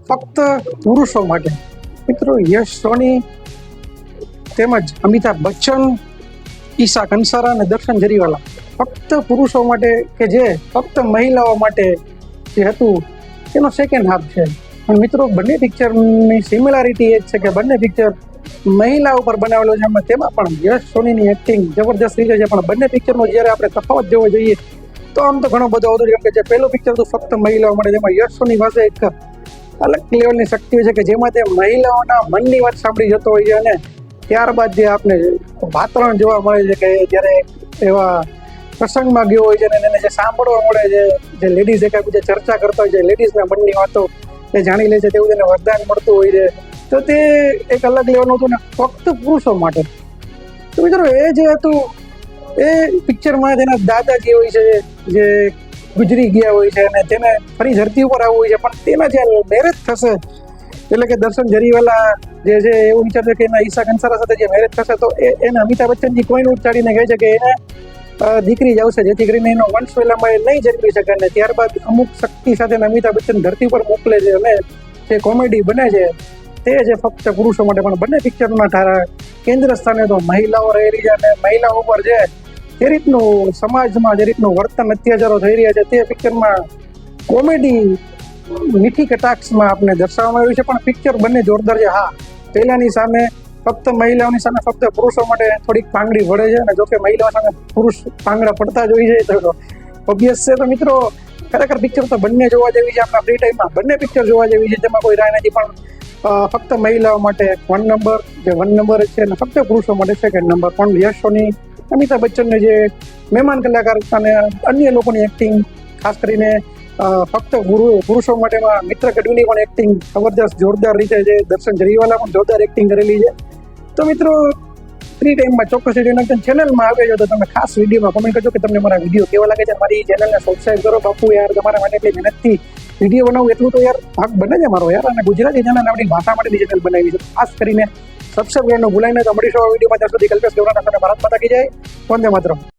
ફક્ત પુરુષો માટે. મિત્રો, યશ સોની તેમજ અમિતાભ બચ્ચન, ઈશા કંસારા અને દર્શન જરીવાલા ફક્ત પુરુષો માટે કે જે ફક્ત મહિલાઓ માટે જે હતું તેનો સેકન્ડ હાફ છે. પણ મિત્રો, બંને પિક્ચરની સિમિલારિટી એ જ છે કે બંને પિક્ચર મહિલા ઉપર બનાવેલો છે. તેમાં પણ યશ સોનીની એક્ટિંગ જબરદસ્ત રીતે છે, પણ બંને પિક્ચરનો જ્યારે આપણે તફાવત જોવો જોઈએ તો આમ તો ઘણો બધો હતો. કેમ કે જે પહેલું પિક્ચર હતું ફક્ત મહિલાઓ માટે, જેમાં યશ સોની પાસે એક અલગ લેવલની શક્તિ હોય છે કે જેમાં તે મહિલાઓના મનની વાત સાંભળી જતો હોય છે. અને ત્યારબાદ જે આપણે વાતાવરણ જોવા મળે છે કે જ્યારે એવા પ્રસંગમાં ગયો હોય છે અને એને જે સાંભળવા મળે છે, જે લેડીઝ એકાબીજા ચર્ચા કરતા હોય છે, લેડીઝના મનની વાતો એ જાણી લે છે, તેવું તેને વરદાન મળતું હોય છે. તો તે એક અલગ લેવલનું હતું ને ફક્ત પુરુષો માટે. તો મિત્રો, એ જે હતું એ પિક્ચરમાં તેના દાદાજી હોય છે જે ગુજરી ગયા હોય છે અને તેને ફરી ધરતી ઉપર આવવું હોય છે, પણ તેના જે મેરેજ થશે, એટલે કે દર્શન જરીવાલા જે છે એવું વિચારશે કે એના ઈશા કંસારા સાથે જે મેરેજ થશે તો એને અમિતાભ બચ્ચનજી કોઈને ઉચ્ચારીને કહે છે કે એને દીકરી જ આવશે, જેથી કરીને એનો વંશ વેલામાં એ નહીં જન્મી શકે. અને ત્યારબાદ અમુક શક્તિ સાથે અમિતાભ બચ્ચન ધરતી પર મોકલે છે અને જે કોમેડી બને છે તે છે ફક્ત પુરુષો માટે. પણ બંને પિક્ચરના કેન્દ્ર સ્થાને તો મહિલાઓ રહેલી છે અને મહિલાઓ ઉપર જે રીતનું સમાજમાં જે રીતનું વર્તન અત્યાચારો થઈ રહ્યા છે તે પિક્ચરમાં કોમેડી મીઠી કટાક્ષમાં આપણે દર્શાવવામાં આવ્યું છે. પણ પિક્ચર બંને જોરદાર છે. હા, પહેલાની સામે ફક્ત મહિલાઓની સામે ફક્ત પુરુષો માટે થોડીક પાંગડી વળે છે, અને જોકે મહિલાઓ સામે પુરુષ પાંગડા પડતા જ હોય છે તો ઓબ્વિયસ છે. તો મિત્રો, ખરેખર પિક્ચર તો બંને જોવા જેવી છે. આપણા ફ્રી ટાઈમમાં બંને પિક્ચર જોવા જેવી છે, જેમાં કોઈ રાય નથી. પણ ફક્ત મહિલાઓ માટે 1 નંબર જે 1 નંબર છે અને ફક્ત પુરુષો માટે 2nd નંબર. પણ યશ સોની, અમિતાભ બચ્ચનને જે મહેમાન કલાકાર અને અન્ય લોકોની એક્ટિંગ, ખાસ કરીને ફક્ત પુરુષો માટેમાં મિત્ર ગઢવીની પણ એક્ટિંગ જબરદસ્ત જોરદાર રીતે છે. દર્શન જરીવાલા પણ જોરદાર એક્ટિંગ કરેલી છે. તો મિત્રો, ફ્રી ટાઈમમાં ચોક્કસ ચેનલમાં આવે છે તો તમે ખાસ વિડીયોમાં કમેન્ટ કરજો કે તમને મારા વિડીયો કેવા લાગે છે. મારી ચેનલને સબસ્ક્રાઈબ કરો. બાપુ યાર, તમારા માટે એટલી મહેનતથી વિડીયો બનાવું એટલું તો યાર ભાગ બને છે મારો યાર. અને ગુજરાતી ચેનલ આપણી ભાષા માટેની ચેનલ બનાવી છે, ખાસ કરીને સબસ્ક્રાઈબ કરવાનું ભૂલાય નહીં. તો મળીશું આ વિડીયોમાં. ત્યાં સુધી કલ્પેશ ગૌરાના સાથે ભારત માતા કી જય. વંદે માતરમ.